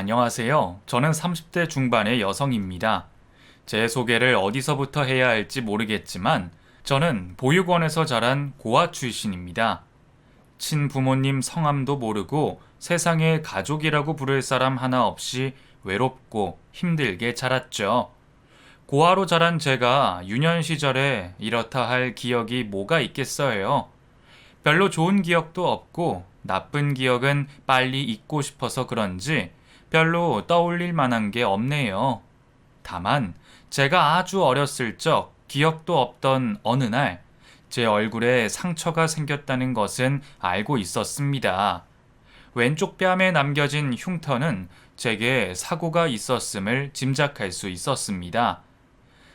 안녕하세요. 저는 30대 중반의 여성입니다. 제 소개를 어디서부터 해야 할지 모르겠지만 저는 보육원에서 자란 고아 출신입니다. 친부모님 성함도 모르고 세상에 가족이라고 부를 사람 하나 없이 외롭고 힘들게 자랐죠. 고아로 자란 제가 유년 시절에 이렇다 할 기억이 뭐가 있겠어요. 별로 좋은 기억도 없고 나쁜 기억은 빨리 잊고 싶어서 그런지 별로 떠올릴 만한 게 없네요. 다만 제가 아주 어렸을 적 기억도 없던 어느 날 제 얼굴에 상처가 생겼다는 것은 알고 있었습니다. 왼쪽 뺨에 남겨진 흉터는 제게 사고가 있었음을 짐작할 수 있었습니다.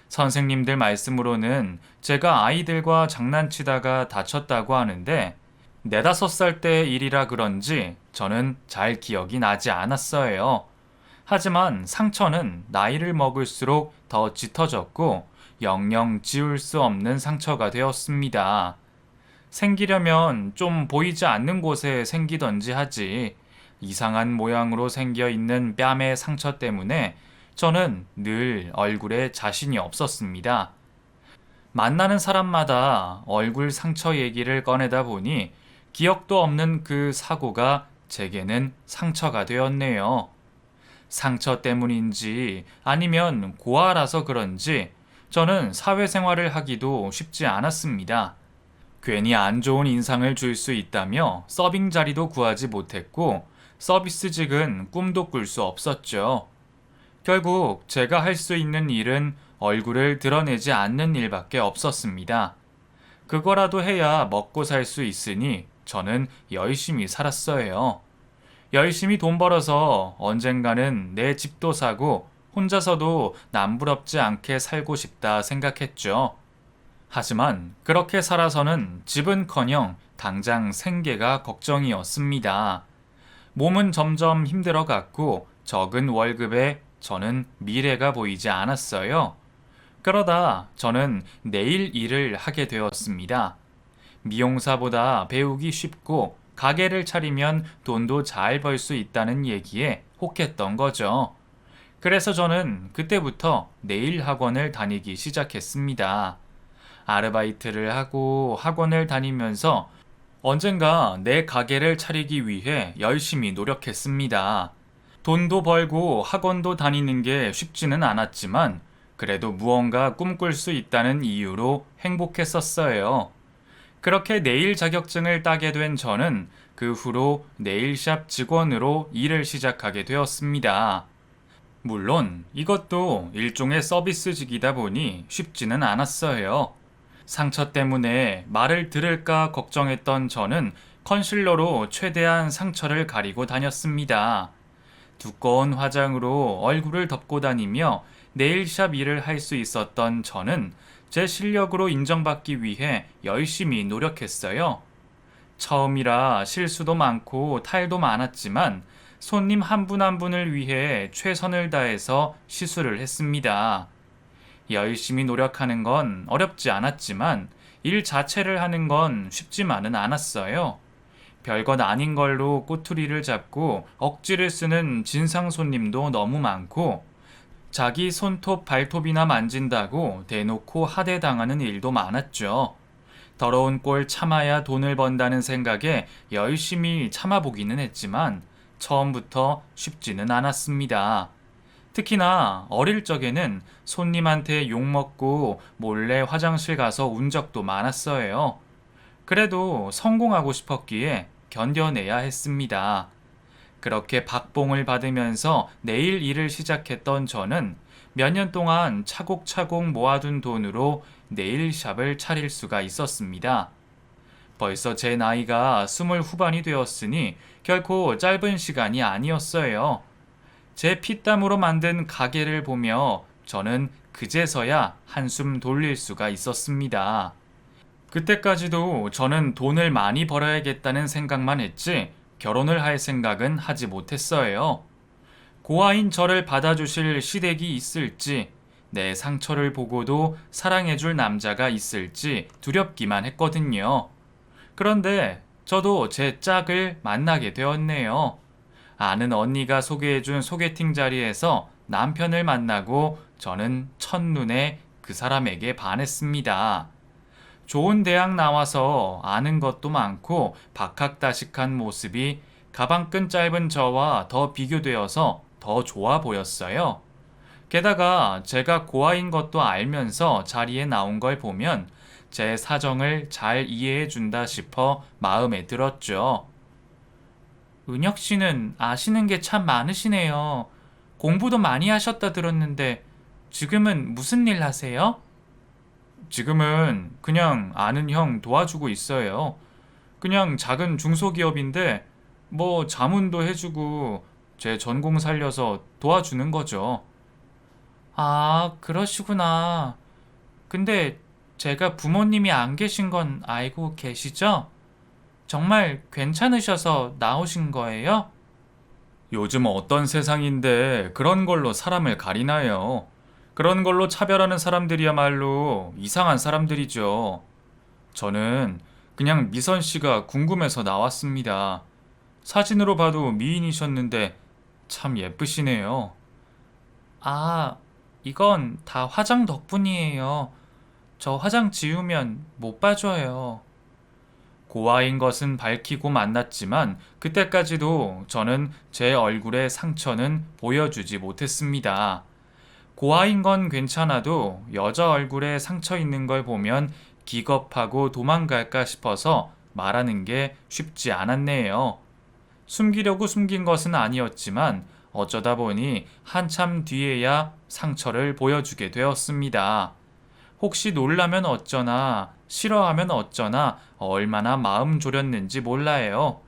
선생님들 말씀으로는 제가 아이들과 장난치다가 다쳤다고 하는데 4~5살 때 일이라 그런지 저는 잘 기억이 나지 않았어요. 하지만 상처는 나이를 먹을수록 더 짙어졌고 영영 지울 수 없는 상처가 되었습니다. 생기려면 좀 보이지 않는 곳에 생기던지 하지. 이상한 모양으로 생겨 있는 뺨의 상처 때문에 저는 늘 얼굴에 자신이 없었습니다. 만나는 사람마다 얼굴 상처 얘기를 꺼내다 보니 기억도 없는 그 사고가 제게는 상처가 되었네요. 상처 때문인지 아니면 고아라서 그런지 저는 사회생활을 하기도 쉽지 않았습니다. 괜히 안 좋은 인상을 줄 수 있다며 서빙 자리도 구하지 못했고 서비스직은 꿈도 꿀 수 없었죠. 결국 제가 할 수 있는 일은 얼굴을 드러내지 않는 일밖에 없었습니다. 그거라도 해야 먹고 살 수 있으니 저는 열심히 살았어요. 열심히 돈 벌어서 언젠가는 내 집도 사고 혼자서도 남부럽지 않게 살고 싶다 생각했죠. 하지만 그렇게 살아서는 집은커녕 당장 생계가 걱정이었습니다. 몸은 점점 힘들어갔고 적은 월급에 저는 미래가 보이지 않았어요. 그러다 저는 내일 일을 하게 되었습니다. 미용사보다 배우기 쉽고 가게를 차리면 돈도 잘 벌 수 있다는 얘기에 혹했던 거죠. 그래서 저는 그때부터 네일 학원을 다니기 시작했습니다. 아르바이트를 하고 학원을 다니면서 언젠가 내 가게를 차리기 위해 열심히 노력했습니다. 돈도 벌고 학원도 다니는 게 쉽지는 않았지만 그래도 무언가 꿈꿀 수 있다는 이유로 행복했었어요. 그렇게 네일 자격증을 따게 된 저는 그 후로 네일샵 직원으로 일을 시작하게 되었습니다. 물론 이것도 일종의 서비스직이다 보니 쉽지는 않았어요. 상처 때문에 말을 들을까 걱정했던 저는 컨실러로 최대한 상처를 가리고 다녔습니다. 두꺼운 화장으로 얼굴을 덮고 다니며 네일샵 일을 할 수 있었던 저는 제 실력으로 인정받기 위해 열심히 노력했어요. 처음이라 실수도 많고 탈도 많았지만 손님 한 분 한 분을 위해 최선을 다해서 시술을 했습니다. 열심히 노력하는 건 어렵지 않았지만 일 자체를 하는 건 쉽지만은 않았어요. 별것 아닌 걸로 꼬투리를 잡고 억지를 쓰는 진상 손님도 너무 많고 자기 손톱 발톱이나 만진다고 대놓고 하대당하는 일도 많았죠. 더러운 꼴 참아야 돈을 번다는 생각에 열심히 참아보기는 했지만 처음부터 쉽지는 않았습니다. 특히나 어릴 적에는 손님한테 욕먹고 몰래 화장실 가서 운 적도 많았어요. 그래도 성공하고 싶었기에 견뎌내야 했습니다. 그렇게 박봉을 받으면서 내일 일을 시작했던 저는 몇 년 동안 차곡차곡 모아둔 돈으로 네일샵을 차릴 수가 있었습니다. 벌써 제 나이가 20 후반이 되었으니 결코 짧은 시간이 아니었어요. 제 피땀으로 만든 가게를 보며 저는 그제서야 한숨 돌릴 수가 있었습니다. 그때까지도 저는 돈을 많이 벌어야겠다는 생각만 했지 결혼을 할 생각은 하지 못했어요. 고아인 저를 받아주실 시댁이 있을지, 내 상처를 보고도 사랑해줄 남자가 있을지 두렵기만 했거든요. 그런데 저도 제 짝을 만나게 되었네요. 아는 언니가 소개해준 소개팅 자리에서 남편을 만나고 저는 첫눈에 그 사람에게 반했습니다. 좋은 대학 나와서 아는 것도 많고 박학다식한 모습이 가방끈 짧은 저와 더 비교되어서 더 좋아 보였어요. 게다가 제가 고아인 것도 알면서 자리에 나온 걸 보면 제 사정을 잘 이해해 준다 싶어 마음에 들었죠. 은혁 씨는 아시는 게 참 많으시네요. 공부도 많이 하셨다 들었는데 지금은 무슨 일 하세요? 지금은 그냥 아는 형 도와주고 있어요. 그냥 작은 중소기업인데 뭐 자문도 해주고 제 전공 살려서 도와주는 거죠. 아, 그러시구나. 근데 제가 부모님이 안 계신 건 알고 계시죠? 정말 괜찮으셔서 나오신 거예요? 요즘 어떤 세상인데 그런 걸로 사람을 가리나요? 그런 걸로 차별하는 사람들이야말로 이상한 사람들이죠. 저는 그냥 미선 씨가 궁금해서 나왔습니다. 사진으로 봐도 미인이셨는데 참 예쁘시네요. 아, 이건 다 화장 덕분이에요. 저 화장 지우면 못 봐줘요. 고아인 것은 밝히고 만났지만 그때까지도 저는 제 얼굴의 상처는 보여주지 못했습니다. 고아인 건 괜찮아도 여자 얼굴에 상처 있는 걸 보면 기겁하고 도망갈까 싶어서 말하는 게 쉽지 않았네요. 숨기려고 숨긴 것은 아니었지만 어쩌다 보니 한참 뒤에야 상처를 보여주게 되었습니다. 혹시 놀라면 어쩌나, 싫어하면 어쩌나 얼마나 마음 졸였는지 몰라요.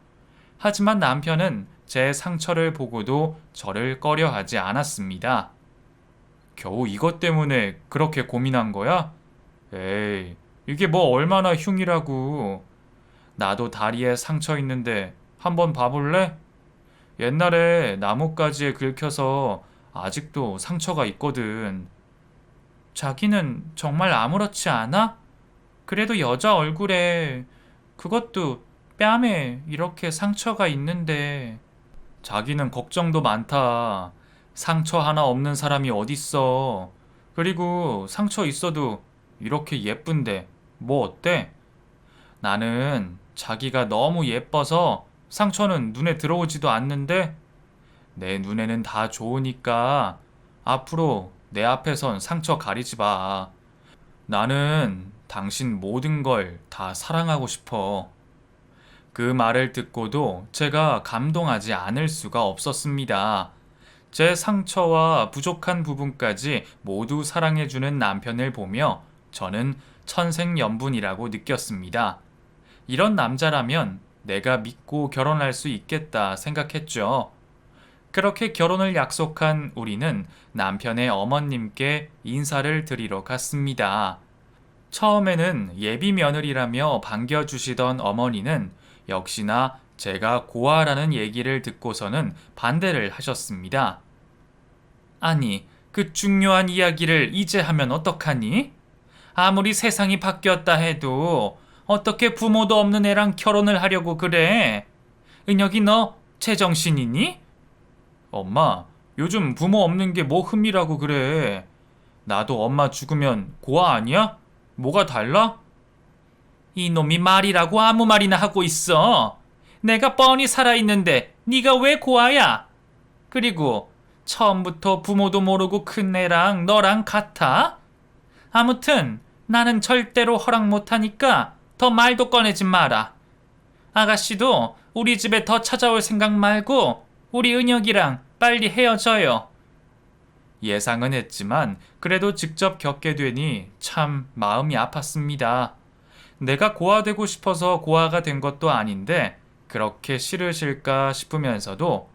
하지만 남편은 제 상처를 보고도 저를 꺼려하지 않았습니다. 겨우 이것 때문에 그렇게 고민한 거야? 에이, 이게 뭐 얼마나 흉이라고. 나도 다리에 상처 있는데 한번 봐볼래? 옛날에 나뭇가지에 긁혀서 아직도 상처가 있거든. 자기는 정말 아무렇지 않아? 그래도 여자 얼굴에 그것도 뺨에 이렇게 상처가 있는데 자기는 걱정도 많다. 상처 하나 없는 사람이 어딨어. 그리고 상처 있어도 이렇게 예쁜데 뭐 어때? 나는 자기가 너무 예뻐서 상처는 눈에 들어오지도 않는데 내 눈에는 다 좋으니까 앞으로 내 앞에선 상처 가리지 마. 나는 당신 모든 걸 다 사랑하고 싶어. 그 말을 듣고도 제가 감동하지 않을 수가 없었습니다. 제 상처와 부족한 부분까지 모두 사랑해주는 남편을 보며 저는 천생연분이라고 느꼈습니다. 이런 남자라면 내가 믿고 결혼할 수 있겠다 생각했죠. 그렇게 결혼을 약속한 우리는 남편의 어머님께 인사를 드리러 갔습니다. 처음에는 예비 며느리라며 반겨주시던 어머니는 역시나 제가 고아라는 얘기를 듣고서는 반대를 하셨습니다. 아니, 그 중요한 이야기를 이제 하면 어떡하니? 아무리 세상이 바뀌었다 해도 어떻게 부모도 없는 애랑 결혼을 하려고 그래? 은혁이 너 제정신이니? 엄마, 요즘 부모 없는 게 뭐 흠이라고 그래. 나도 엄마 죽으면 고아 아니야? 뭐가 달라? 이놈이 말이라고 아무 말이나 하고 있어. 내가 뻔히 살아있는데 네가 왜 고아야? 그리고 처음부터 부모도 모르고 큰 애랑 너랑 같아? 아무튼 나는 절대로 허락 못하니까 더 말도 꺼내지 마라. 아가씨도 우리 집에 더 찾아올 생각 말고 우리 은혁이랑 빨리 헤어져요. 예상은 했지만 그래도 직접 겪게 되니 참 마음이 아팠습니다. 내가 고아되고 싶어서 고아가 된 것도 아닌데 그렇게 싫으실까 싶으면서도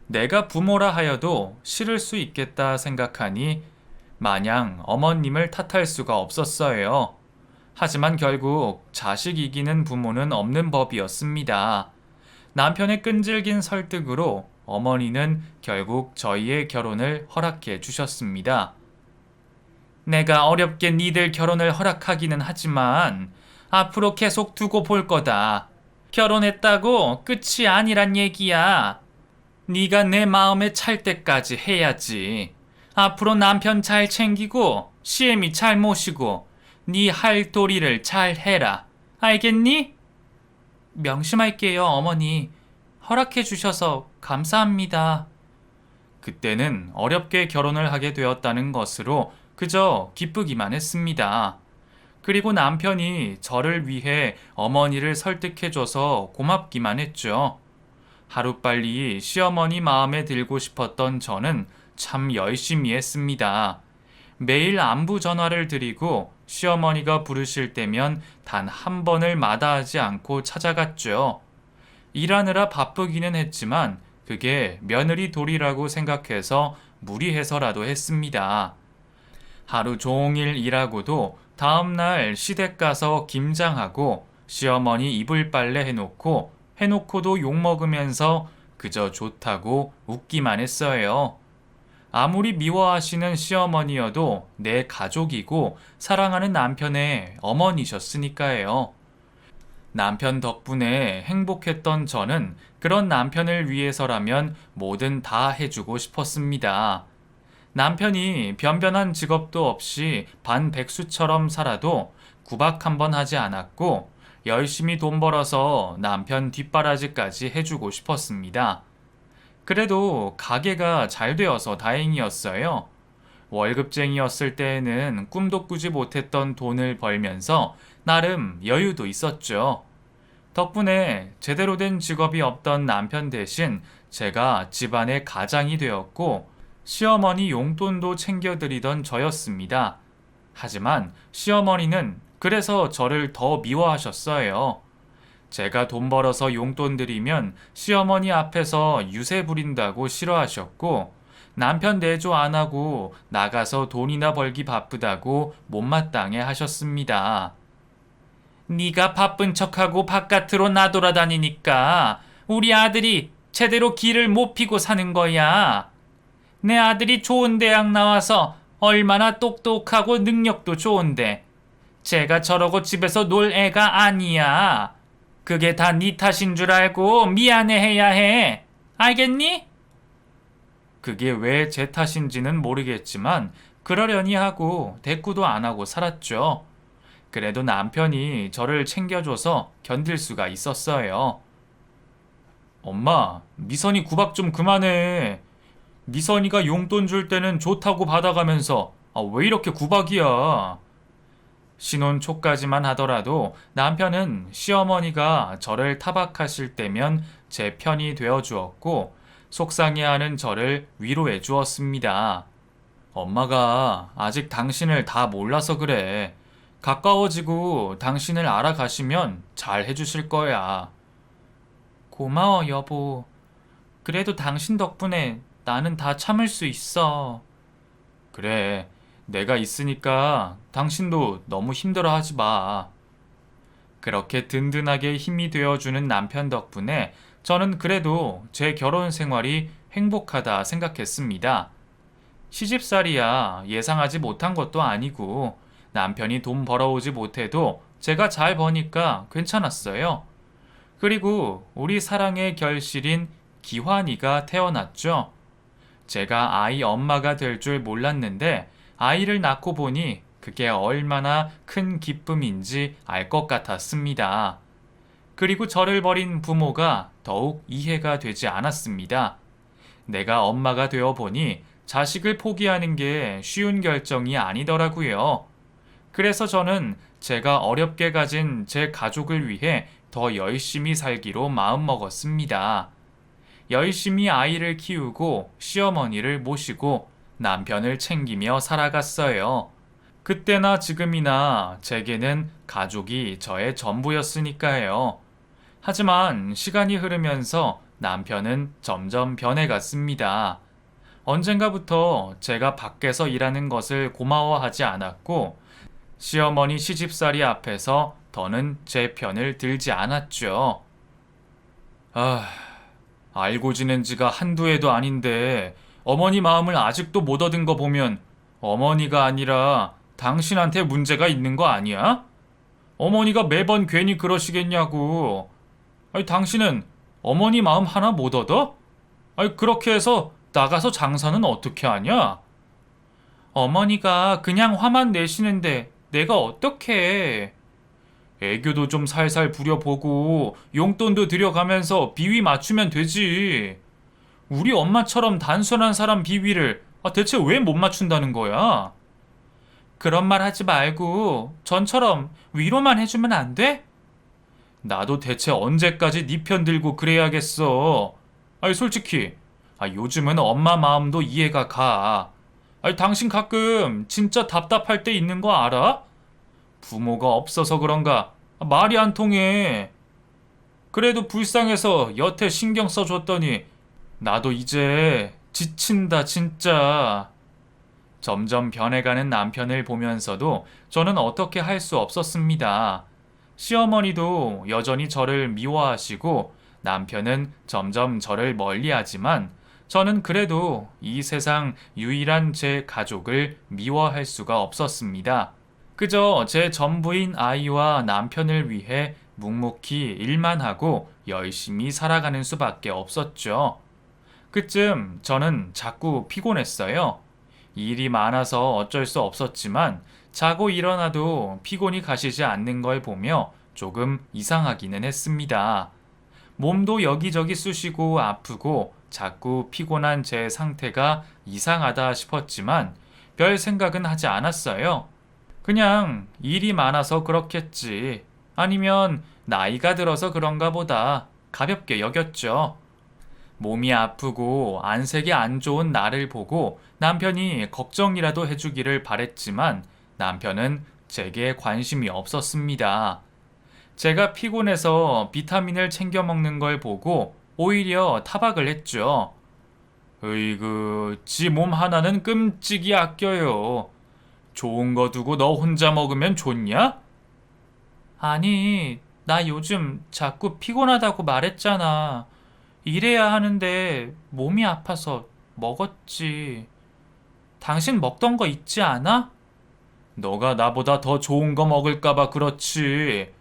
내가 부모라 하여도 싫을 수 있겠다 생각하니 마냥 어머님을 탓할 수가 없었어요. 하지만 결국 자식 이기는 부모는 없는 법이었습니다. 남편의 끈질긴 설득으로 어머니는 결국 저희의 결혼을 허락해 주셨습니다. 내가 어렵게 니들 결혼을 허락하기는 하지만 앞으로 계속 두고 볼 거다. 결혼했다고 끝이 아니란 얘기야. 네가 내 마음에 찰 때까지 해야지. 앞으로 남편 잘 챙기고 시애미 잘 모시고 네 할 도리를 잘 해라. 알겠니? 명심할게요, 어머니. 허락해 주셔서 감사합니다. 그때는 어렵게 결혼을 하게 되었다는 것으로 그저 기쁘기만 했습니다. 그리고 남편이 저를 위해 어머니를 설득해줘서 고맙기만 했죠. 하루빨리 시어머니 마음에 들고 싶었던 저는 참 열심히 했습니다. 매일 안부 전화를 드리고 시어머니가 부르실 때면 단 한 번을 마다하지 않고 찾아갔죠. 일하느라 바쁘기는 했지만 그게 며느리 도리라고 생각해서 무리해서라도 했습니다. 하루 종일 일하고도 다음날 시댁 가서 김장하고 시어머니 이불 빨래 해놓고도 욕먹으면서 그저 좋다고 웃기만 했어요. 아무리 미워하시는 시어머니여도 내 가족이고 사랑하는 남편의 어머니셨으니까요. 남편 덕분에 행복했던 저는 그런 남편을 위해서라면 뭐든 다 해주고 싶었습니다. 남편이 변변한 직업도 없이 반백수처럼 살아도 구박 한번 하지 않았고 열심히 돈 벌어서 남편 뒷바라지까지 해주고 싶었습니다. 그래도 가게가 잘 되어서 다행이었어요. 월급쟁이였을 때에는 꿈도 꾸지 못했던 돈을 벌면서 나름 여유도 있었죠. 덕분에 제대로 된 직업이 없던 남편 대신 제가 집안의 가장이 되었고 시어머니 용돈도 챙겨드리던 저였습니다. 하지만 시어머니는 그래서 저를 더 미워하셨어요. 제가 돈 벌어서 용돈 드리면 시어머니 앞에서 유세 부린다고 싫어하셨고 남편 내조 안 하고 나가서 돈이나 벌기 바쁘다고 못마땅해 하셨습니다. 네가 바쁜 척하고 바깥으로 나돌아다니니까 우리 아들이 제대로 길을 못 피고 사는 거야. 내 아들이 좋은 대학 나와서 얼마나 똑똑하고 능력도 좋은데 제가 저러고 집에서 놀 애가 아니야. 그게 다 네 탓인 줄 알고 미안해해야 해. 알겠니? 그게 왜 제 탓인지는 모르겠지만 그러려니 하고 대꾸도 안 하고 살았죠. 그래도 남편이 저를 챙겨줘서 견딜 수가 있었어요. 엄마, 미선이 구박 좀 그만해. 미선이가 용돈 줄 때는 좋다고 받아가면서 왜 이렇게 구박이야? 신혼 초까지만 하더라도 남편은 시어머니가 저를 타박하실 때면 제 편이 되어 주었고 속상해하는 저를 위로해 주었습니다. 엄마가 아직 당신을 다 몰라서 그래. 가까워지고 당신을 알아가시면 잘 해주실 거야. 고마워, 여보. 그래도 당신 덕분에 나는 다 참을 수 있어. 그래, 내가 있으니까 당신도 너무 힘들어하지 마. 그렇게 든든하게 힘이 되어주는 남편 덕분에 저는 그래도 제 결혼 생활이 행복하다 생각했습니다. 시집살이야 예상하지 못한 것도 아니고 남편이 돈 벌어오지 못해도 제가 잘 버니까 괜찮았어요. 그리고 우리 사랑의 결실인 기환이가 태어났죠. 제가 아이 엄마가 될 줄 몰랐는데 아이를 낳고 보니 그게 얼마나 큰 기쁨인지 알 것 같았습니다. 그리고 저를 버린 부모가 더욱 이해가 되지 않았습니다. 내가 엄마가 되어 보니 자식을 포기하는 게 쉬운 결정이 아니더라고요. 그래서 저는 제가 어렵게 가진 제 가족을 위해 더 열심히 살기로 마음먹었습니다. 열심히 아이를 키우고 시어머니를 모시고 남편을 챙기며 살아갔어요. 그때나 지금이나 제게는 가족이 저의 전부였으니까요. 하지만 시간이 흐르면서 남편은 점점 변해갔습니다. 언젠가부터 제가 밖에서 일하는 것을 고마워하지 않았고 시어머니 시집살이 앞에서 더는 제 편을 들지 않았죠. 알고 지낸 지가 한두 해도 아닌데 어머니 마음을 아직도 못 얻은 거 보면 어머니가 아니라 당신한테 문제가 있는 거 아니야? 어머니가 매번 괜히 그러시겠냐고. 당신은 어머니 마음 하나 못 얻어? 아니, 그렇게 해서 나가서 장사는 어떻게 하냐? 어머니가 그냥 화만 내시는데 내가 어떻게 해? 애교도 좀 살살 부려보고 용돈도 들여가면서 비위 맞추면 되지. 우리 엄마처럼 단순한 사람 비위를 대체 왜 못 맞춘다는 거야? 그런 말 하지 말고 전처럼 위로만 해주면 안 돼? 나도 대체 언제까지 네 편 들고 그래야겠어. 아니 솔직히 요즘은 엄마 마음도 이해가 가. 아니 당신 가끔 진짜 답답할 때 있는 거 알아? 부모가 없어서 그런가 말이 안 통해. 그래도 불쌍해서 여태 신경 써줬더니 나도 이제 지친다 진짜. 점점 변해가는 남편을 보면서도 저는 어떻게 할 수 없었습니다. 시어머니도 여전히 저를 미워하시고 남편은 점점 저를 멀리하지만 저는 그래도 이 세상 유일한 제 가족을 미워할 수가 없었습니다. 그저 제 전부인 아이와 남편을 위해 묵묵히 일만 하고 열심히 살아가는 수밖에 없었죠. 그쯤 저는 자꾸 피곤했어요. 일이 많아서 어쩔 수 없었지만 자고 일어나도 피곤이 가시지 않는 걸 보며 조금 이상하기는 했습니다. 몸도 여기저기 쑤시고 아프고 자꾸 피곤한 제 상태가 이상하다 싶었지만 별 생각은 하지 않았어요. 그냥 일이 많아서 그렇겠지. 아니면 나이가 들어서 그런가 보다 가볍게 여겼죠. 몸이 아프고 안색이 안 좋은 나를 보고 남편이 걱정이라도 해주기를 바랬지만 남편은 제게 관심이 없었습니다. 제가 피곤해서 비타민을 챙겨 먹는 걸 보고 오히려 타박을 했죠. 으이그, 지 몸 하나는 끔찍이 아껴요. 좋은 거 두고 너 혼자 먹으면 좋냐? 아니, 나 요즘 자꾸 피곤하다고 말했잖아. 일해야 하는데 몸이 아파서 먹었지. 당신 먹던 거 있지 않아? 너가 나보다 더 좋은 거 먹을까봐 그렇지.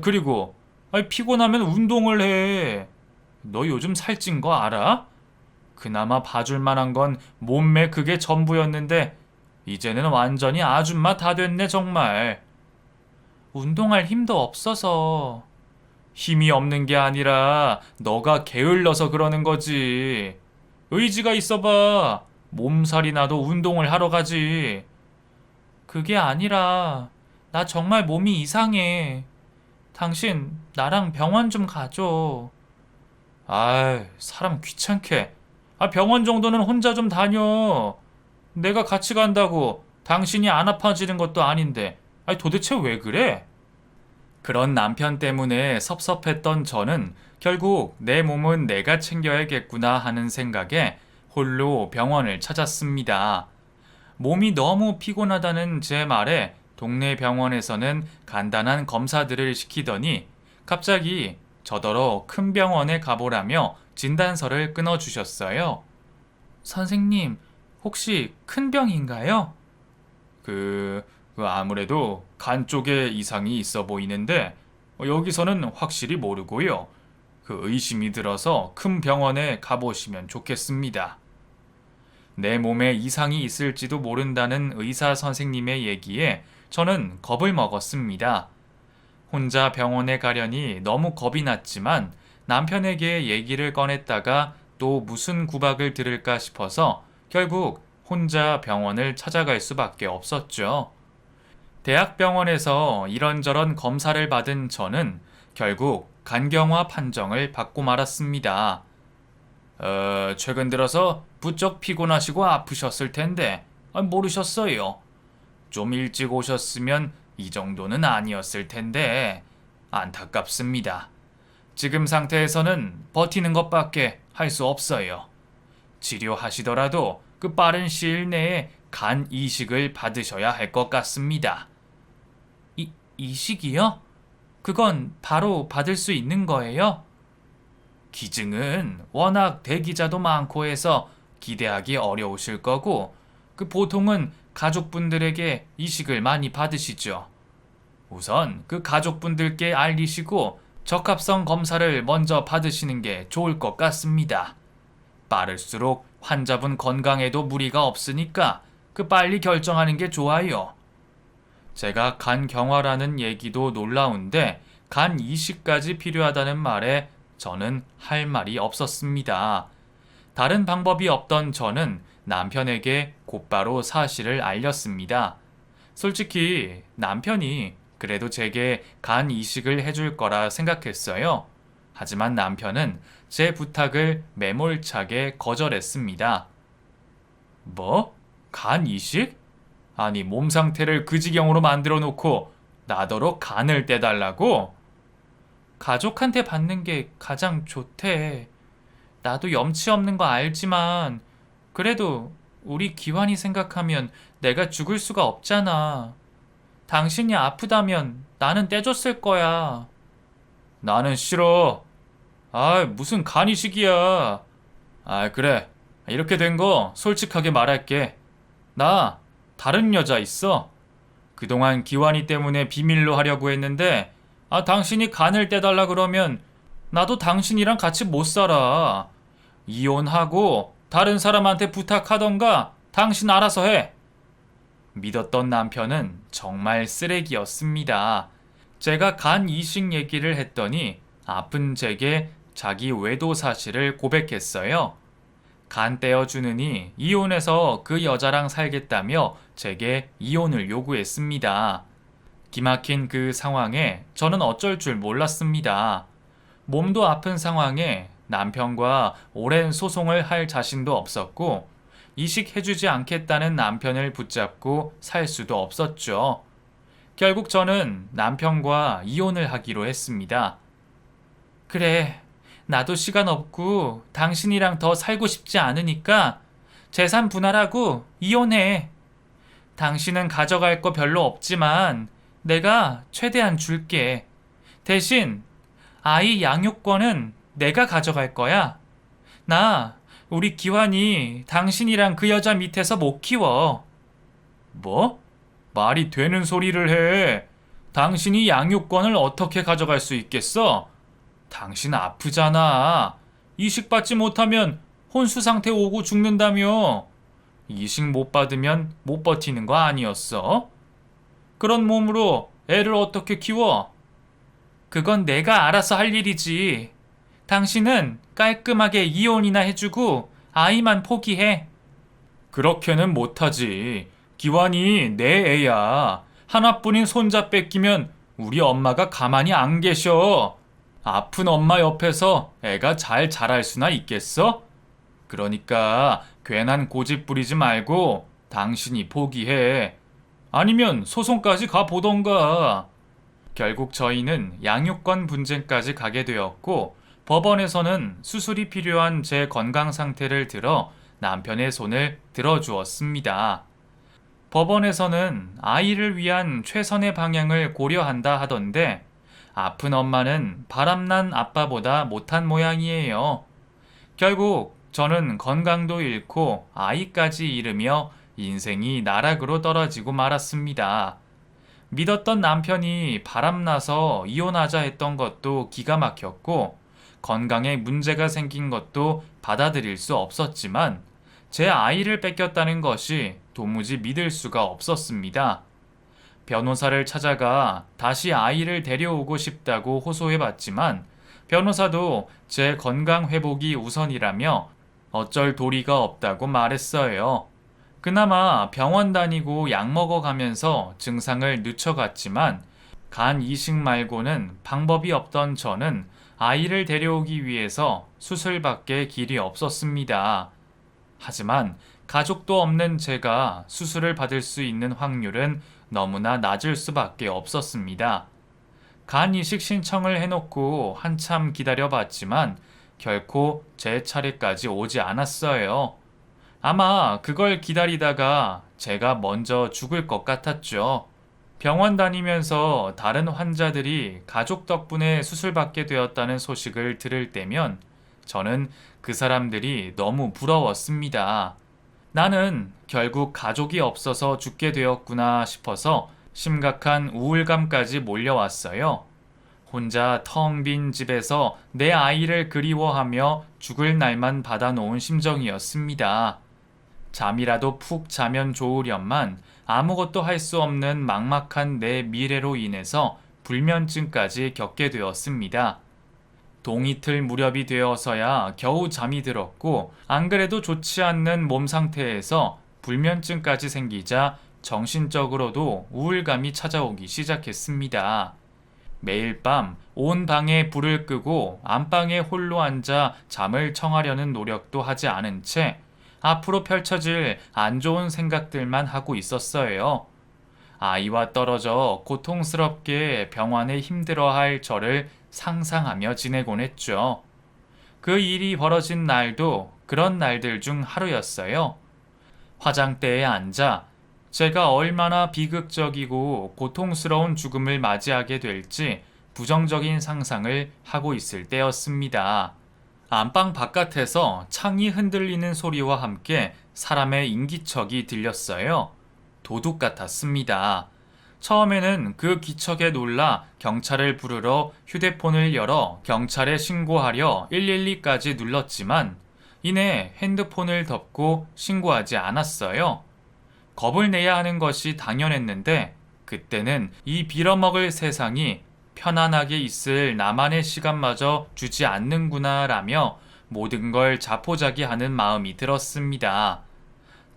그리고, 피곤하면 운동을 해. 너 요즘 살찐 거 알아? 그나마 봐줄 만한 건 몸매 그게 전부였는데, 이제는 완전히 아줌마 다 됐네, 정말. 운동할 힘도 없어서. 힘이 없는 게 아니라 너가 게을러서 그러는 거지. 의지가 있어봐. 몸살이 나도 운동을 하러 가지. 그게 아니라 나 정말 몸이 이상해. 당신 나랑 병원 좀 가줘. 사람 귀찮게. 병원 정도는 혼자 좀 다녀. 내가 같이 간다고 당신이 안 아파지는 것도 아닌데. 도대체 왜 그래? 그런 남편 때문에 섭섭했던 저는 결국 내 몸은 내가 챙겨야겠구나 하는 생각에 홀로 병원을 찾았습니다. 몸이 너무 피곤하다는 제 말에 동네 병원에서는 간단한 검사들을 시키더니 갑자기 저더러 큰 병원에 가보라며 진단서를 끊어주셨어요. 선생님, 혹시 큰 병인가요? 아무래도 간 쪽에 이상이 있어 보이는데 여기서는 확실히 모르고요. 의심이 들어서 큰 병원에 가보시면 좋겠습니다. 내 몸에 이상이 있을지도 모른다는 의사 선생님의 얘기에 저는 겁을 먹었습니다. 혼자 병원에 가려니 너무 겁이 났지만 남편에게 얘기를 꺼냈다가 또 무슨 구박을 들을까 싶어서 결국 혼자 병원을 찾아갈 수밖에 없었죠. 대학병원에서 이런저런 검사를 받은 저는 결국 간경화 판정을 받고 말았습니다. 최근 들어서 부쩍 피곤하시고 아프셨을 텐데 모르셨어요. 좀 일찍 오셨으면 이 정도는 아니었을 텐데 안타깝습니다. 지금 상태에서는 버티는 것밖에 할 수 없어요. 치료하시더라도 그 빠른 시일 내에 간 이식을 받으셔야 할 것 같습니다. 이식이요? 그건 바로 받을 수 있는 거예요? 기증은 워낙 대기자도 많고 해서 기대하기 어려우실 거고 보통은 가족분들에게 이식을 많이 받으시죠. 우선 그 가족분들께 알리시고 적합성 검사를 먼저 받으시는 게 좋을 것 같습니다. 빠를수록 환자분 건강에도 무리가 없으니까 빨리 결정하는 게 좋아요. 제가 간 경화라는 얘기도 놀라운데 간 이식까지 필요하다는 말에 저는 할 말이 없었습니다. 다른 방법이 없던 저는 남편에게 곧바로 사실을 알렸습니다. 솔직히 남편이 그래도 제게 간 이식을 해줄 거라 생각했어요. 하지만 남편은 제 부탁을 매몰차게 거절했습니다. 뭐? 간 이식? 아니, 몸 상태를 그 지경으로 만들어 놓고 나더러 간을 떼달라고? 가족한테 받는 게 가장 좋대. 나도 염치 없는 거 알지만 그래도 우리 기환이 생각하면 내가 죽을 수가 없잖아. 당신이 아프다면 나는 떼줬을 거야. 나는 싫어. 무슨 간 이식이야. 그래. 이렇게 된 거 솔직하게 말할게. 나 다른 여자 있어. 그동안 기환이 때문에 비밀로 하려고 했는데 당신이 간을 떼달라 그러면 나도 당신이랑 같이 못 살아. 이혼하고 다른 사람한테 부탁하던가 당신 알아서 해. 믿었던 남편은 정말 쓰레기였습니다. 제가 간 이식 얘기를 했더니 아픈 제게 자기 외도 사실을 고백했어요. 간 떼어주느니 이혼해서 그 여자랑 살겠다며 제게 이혼을 요구했습니다. 기막힌 그 상황에 저는 어쩔 줄 몰랐습니다. 몸도 아픈 상황에 남편과 오랜 소송을 할 자신도 없었고 이식해주지 않겠다는 남편을 붙잡고 살 수도 없었죠. 결국 저는 남편과 이혼을 하기로 했습니다. 그래, 나도 시간 없고 당신이랑 더 살고 싶지 않으니까 재산 분할하고 이혼해. 당신은 가져갈 거 별로 없지만 내가 최대한 줄게. 대신 아이 양육권은 내가 가져갈 거야. 나 우리 기환이 당신이랑 그 여자 밑에서 못 키워. 뭐? 말이 되는 소리를 해. 당신이 양육권을 어떻게 가져갈 수 있겠어? 당신 아프잖아. 이식받지 못하면 혼수 상태 오고 죽는다며. 이식 못 받으면 못 버티는 거 아니었어? 그런 몸으로 애를 어떻게 키워? 그건 내가 알아서 할 일이지. 당신은 깔끔하게 이혼이나 해주고 아이만 포기해. 그렇게는 못하지. 기환이 내 애야. 하나뿐인 손자 뺏기면 우리 엄마가 가만히 안 계셔. 아픈 엄마 옆에서 애가 잘 자랄 수나 있겠어? 그러니까 괜한 고집 부리지 말고 당신이 포기해. 아니면 소송까지 가보던가. 결국 저희는 양육권 분쟁까지 가게 되었고 법원에서는 수술이 필요한 제 건강 상태를 들어 남편의 손을 들어주었습니다. 법원에서는 아이를 위한 최선의 방향을 고려한다 하던데 아픈 엄마는 바람난 아빠보다 못한 모양이에요. 결국 저는 건강도 잃고 아이까지 잃으며 인생이 나락으로 떨어지고 말았습니다. 믿었던 남편이 바람나서 이혼하자 했던 것도 기가 막혔고 건강에 문제가 생긴 것도 받아들일 수 없었지만 제 아이를 뺏겼다는 것이 도무지 믿을 수가 없었습니다. 변호사를 찾아가 다시 아이를 데려오고 싶다고 호소해봤지만 변호사도 제 건강 회복이 우선이라며 어쩔 도리가 없다고 말했어요. 그나마 병원 다니고 약 먹어가면서 증상을 늦춰갔지만 간 이식 말고는 방법이 없던 저는 아이를 데려오기 위해서 수술밖에 길이 없었습니다. 하지만 가족도 없는 제가 수술을 받을 수 있는 확률은 너무나 낮을 수밖에 없었습니다. 간 이식 신청을 해놓고 한참 기다려봤지만 결코 제 차례까지 오지 않았어요. 아마 그걸 기다리다가 제가 먼저 죽을 것 같았죠. 병원 다니면서 다른 환자들이 가족 덕분에 수술받게 되었다는 소식을 들을 때면 저는 그 사람들이 너무 부러웠습니다. 나는 결국 가족이 없어서 죽게 되었구나 싶어서 심각한 우울감까지 몰려왔어요. 혼자 텅 빈 집에서 내 아이를 그리워하며 죽을 날만 받아놓은 심정이었습니다. 잠이라도 푹 자면 좋으련만 아무것도 할 수 없는 막막한 내 미래로 인해서 불면증까지 겪게 되었습니다. 동이틀 무렵이 되어서야 겨우 잠이 들었고, 안 그래도 좋지 않는 몸 상태에서 불면증까지 생기자 정신적으로도 우울감이 찾아오기 시작했습니다. 매일 밤 온 방에 불을 끄고 안방에 홀로 앉아 잠을 청하려는 노력도 하지 않은 채 앞으로 펼쳐질 안 좋은 생각들만 하고 있었어요. 아이와 떨어져 고통스럽게 병원에 힘들어할 저를 상상하며 지내곤 했죠. 그 일이 벌어진 날도 그런 날들 중 하루였어요. 화장대에 앉아 제가 얼마나 비극적이고 고통스러운 죽음을 맞이하게 될지 부정적인 상상을 하고 있을 때였습니다. 안방 바깥에서 창이 흔들리는 소리와 함께 사람의 인기척이 들렸어요. 도둑 같았습니다. 처음에는 그 기척에 놀라 경찰을 부르러 휴대폰을 열어 경찰에 신고하려 112까지 눌렀지만 이내 핸드폰을 덮고 신고하지 않았어요. 겁을 내야 하는 것이 당연했는데 그때는 이 빌어먹을 세상이 편안하게 있을 나만의 시간마저 주지 않는구나 라며 모든 걸 자포자기하는 마음이 들었습니다.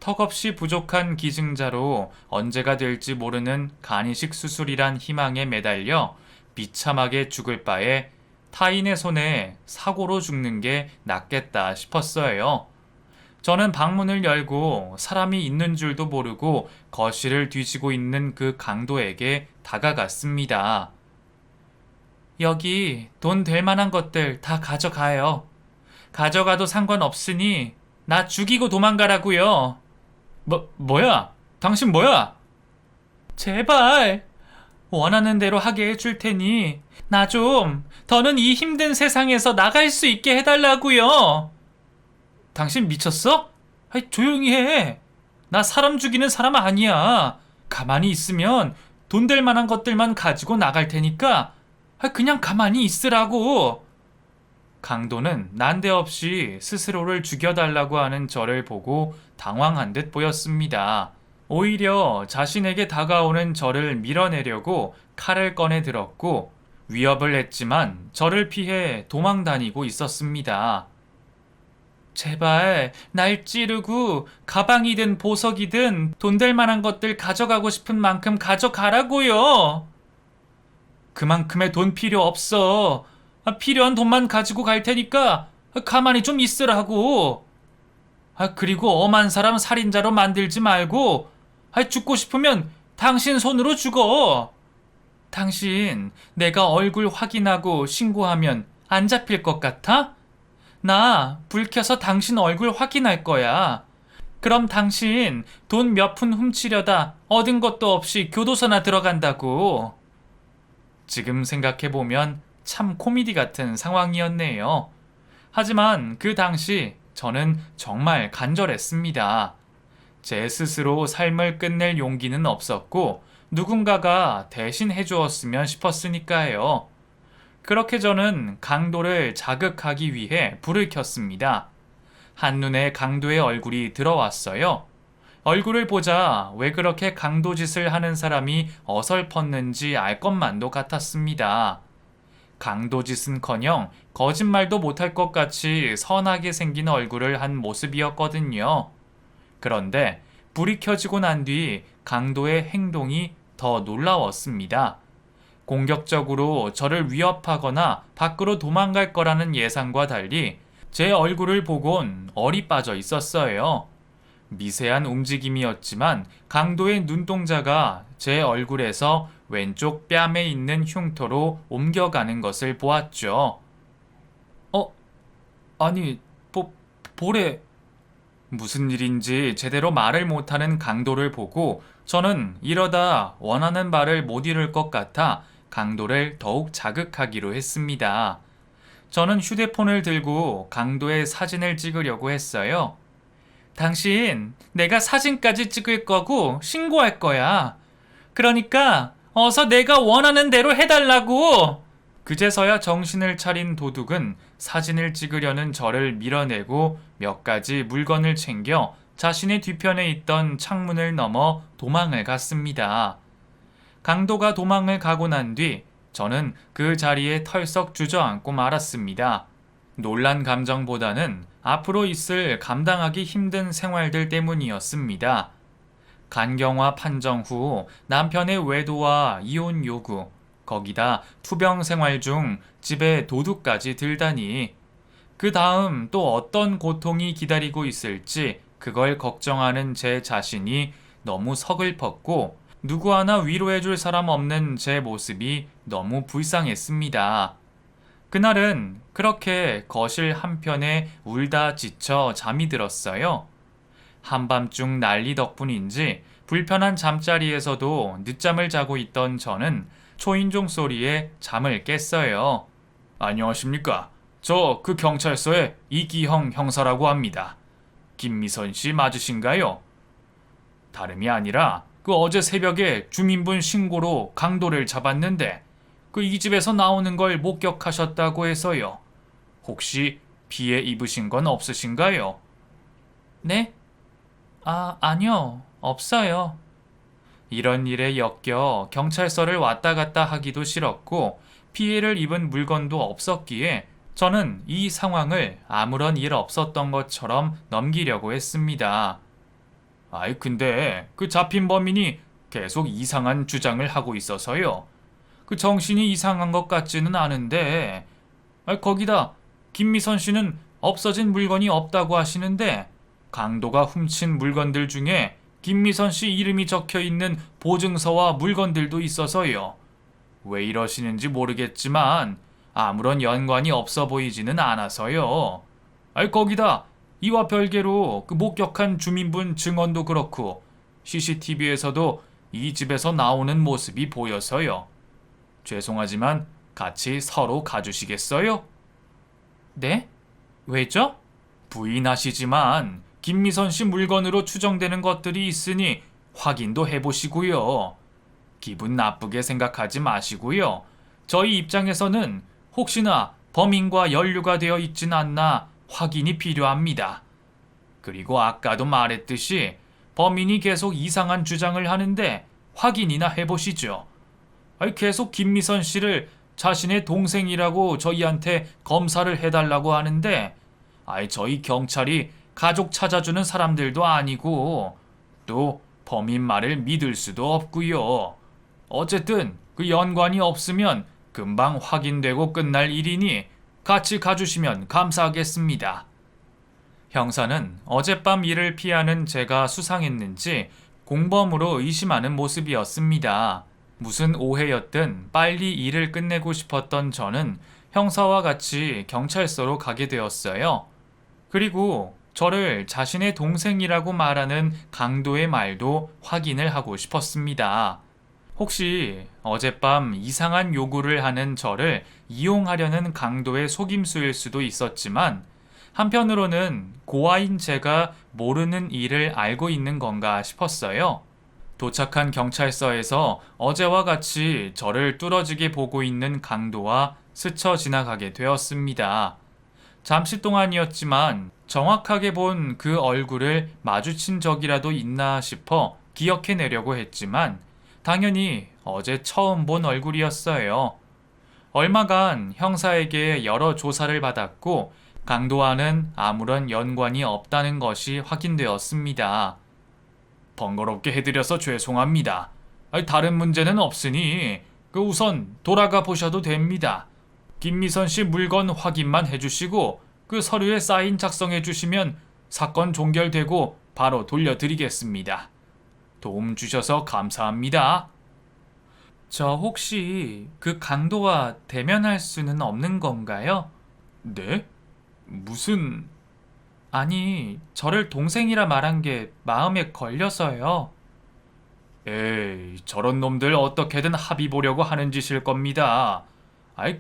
턱없이 부족한 기증자로 언제가 될지 모르는 간이식 수술이란 희망에 매달려 비참하게 죽을 바에 타인의 손에 사고로 죽는 게 낫겠다 싶었어요. 저는 방문을 열고 사람이 있는 줄도 모르고 거실을 뒤지고 있는 그 강도에게 다가갔습니다. 여기 돈 될 만한 것들 다 가져가요. 가져가도 상관없으니 나 죽이고 도망가라고요. 뭐야? 당신 뭐야? 제발 원하는 대로 하게 해줄 테니 나 좀 더는 이 힘든 세상에서 나갈 수 있게 해달라고요. 당신 미쳤어? 아이, 조용히 해. 나 사람 죽이는 사람 아니야. 가만히 있으면 돈 될 만한 것들만 가지고 나갈 테니까 그냥 가만히 있으라고. 강도는 난데없이 스스로를 죽여달라고 하는 저를 보고 당황한 듯 보였습니다. 오히려 자신에게 다가오는 저를 밀어내려고 칼을 꺼내 들었고 위협을 했지만 저를 피해 도망 다니고 있었습니다. 제발 날 찌르고 가방이든 보석이든 돈 될 만한 것들 가져가고 싶은 만큼 가져가라고요. 그만큼의 돈 필요 없어. 필요한 돈만 가지고 갈 테니까 가만히 좀 있으라고. 그리고 엄한 사람 살인자로 만들지 말고 죽고 싶으면 당신 손으로 죽어. 당신 내가 얼굴 확인하고 신고하면 안 잡힐 것 같아? 나 불 켜서 당신 얼굴 확인할 거야. 그럼 당신 돈 몇 푼 훔치려다 얻은 것도 없이 교도소나 들어간다고. 지금 생각해보면 참 코미디 같은 상황이었네요. 하지만 그 당시 저는 정말 간절했습니다. 제 스스로 삶을 끝낼 용기는 없었고 누군가가 대신 해주었으면 싶었으니까요. 그렇게 저는 강도를 자극하기 위해 불을 켰습니다. 한눈에 강도의 얼굴이 들어왔어요. 얼굴을 보자 왜 그렇게 강도짓을 하는 사람이 어설펐는지 알 것만도 같았습니다. 강도짓은커녕 거짓말도 못할 것 같이 선하게 생긴 얼굴을 한 모습이었거든요. 그런데 불이 켜지고 난 뒤 강도의 행동이 더 놀라웠습니다. 공격적으로 저를 위협하거나 밖으로 도망갈 거라는 예상과 달리 제 얼굴을 보곤 얼이 빠져 있었어요. 미세한 움직임이었지만 강도의 눈동자가 제 얼굴에서 왼쪽 뺨에 있는 흉터로 옮겨가는 것을 보았죠. 아니, 보래. 무슨 일인지 제대로 말을 못하는 강도를 보고 저는 이러다 원하는 말을 못 이룰 것 같아 강도를 더욱 자극하기로 했습니다. 저는 휴대폰을 들고 강도의 사진을 찍으려고 했어요. 당신, 내가 사진까지 찍을 거고 신고할 거야. 그러니까 어서 내가 원하는 대로 해달라고. 그제서야 정신을 차린 도둑은 사진을 찍으려는 저를 밀어내고 몇 가지 물건을 챙겨 자신의 뒤편에 있던 창문을 넘어 도망을 갔습니다. 강도가 도망을 가고 난 뒤 저는 그 자리에 털썩 주저앉고 말았습니다. 놀란 감정보다는 앞으로 있을 감당하기 힘든 생활들 때문이었습니다. 간경화 판정 후 남편의 외도와 이혼 요구, 거기다 투병 생활 중 집에 도둑까지 들다니, 그 다음 또 어떤 고통이 기다리고 있을지 그걸 걱정하는 제 자신이 너무 서글펐고 누구 하나 위로해줄 사람 없는 제 모습이 너무 불쌍했습니다. 그날은 그렇게 거실 한편에 울다 지쳐 잠이 들었어요. 한밤중 난리 덕분인지 불편한 잠자리에서도 늦잠을 자고 있던 저는 초인종 소리에 잠을 깼어요. 안녕하십니까? 저 그 경찰서의 이기형 형사라고 합니다. 김미선 씨 맞으신가요? 다름이 아니라 그 어제 새벽에 주민분 신고로 강도를 잡았는데 그 이 집에서 나오는 걸 목격하셨다고 해서요. 혹시 피해 입으신 건 없으신가요? 네? 아니요. 없어요. 이런 일에 엮여 경찰서를 왔다 갔다 하기도 싫었고 피해를 입은 물건도 없었기에 저는 이 상황을 아무런 일 없었던 것처럼 넘기려고 했습니다. 아이, 근데 그 잡힌 범인이 계속 이상한 주장을 하고 있어서요. 그 정신이 이상한 것 같지는 않은데, 거기다 김미선 씨는 없어진 물건이 없다고 하시는데 강도가 훔친 물건들 중에 김미선 씨 이름이 적혀 있는 보증서와 물건들도 있어서요. 왜 이러시는지 모르겠지만 아무런 연관이 없어 보이지는 않아서요. 거기다 이와 별개로 그 목격한 주민분 증언도 그렇고 CCTV에서도 이 집에서 나오는 모습이 보여서요. 죄송하지만 같이 서로 가주시겠어요? 네? 왜죠? 부인하시지만 김미선 씨 물건으로 추정되는 것들이 있으니 확인도 해보시고요. 기분 나쁘게 생각하지 마시고요. 저희 입장에서는 혹시나 범인과 연루가 되어 있진 않나 확인이 필요합니다. 그리고 아까도 말했듯이 범인이 계속 이상한 주장을 하는데 확인이나 해보시죠. 계속 김미선 씨를 자신의 동생이라고 저희한테 검사를 해달라고 하는데 저희 경찰이 가족 찾아주는 사람들도 아니고 또 범인 말을 믿을 수도 없고요. 어쨌든 그 연관이 없으면 금방 확인되고 끝날 일이니 같이 가주시면 감사하겠습니다. 형사는 어젯밤 일을 피하는 제가 수상했는지 공범으로 의심하는 모습이었습니다. 무슨 오해였든 빨리 일을 끝내고 싶었던 저는 형사와 같이 경찰서로 가게 되었어요. 그리고 저를 자신의 동생이라고 말하는 강도의 말도 확인을 하고 싶었습니다. 혹시 어젯밤 이상한 요구를 하는 저를 이용하려는 강도의 속임수일 수도 있었지만 한편으로는 고아인 제가 모르는 일을 알고 있는 건가 싶었어요. 도착한 경찰서에서 어제와 같이 저를 뚫어지게 보고 있는 강도와 스쳐 지나가게 되었습니다. 잠시 동안이었지만 정확하게 본 그 얼굴을 마주친 적이라도 있나 싶어 기억해내려고 했지만 당연히 어제 처음 본 얼굴이었어요. 얼마간 형사에게 여러 조사를 받았고 강도와는 아무런 연관이 없다는 것이 확인되었습니다. 번거롭게 해드려서 죄송합니다. 다른 문제는 없으니 우선 돌아가 보셔도 됩니다. 김미선 씨 물건 확인만 해주시고 그 서류에 사인 작성해 주시면 사건 종결되고 바로 돌려드리겠습니다. 도움 주셔서 감사합니다. 저 혹시 그 강도와 대면할 수는 없는 건가요? 네? 무슨... 아니, 저를 동생이라 말한 게 마음에 걸려서요. 에이, 저런 놈들 어떻게든 합의 보려고 하는 짓일 겁니다.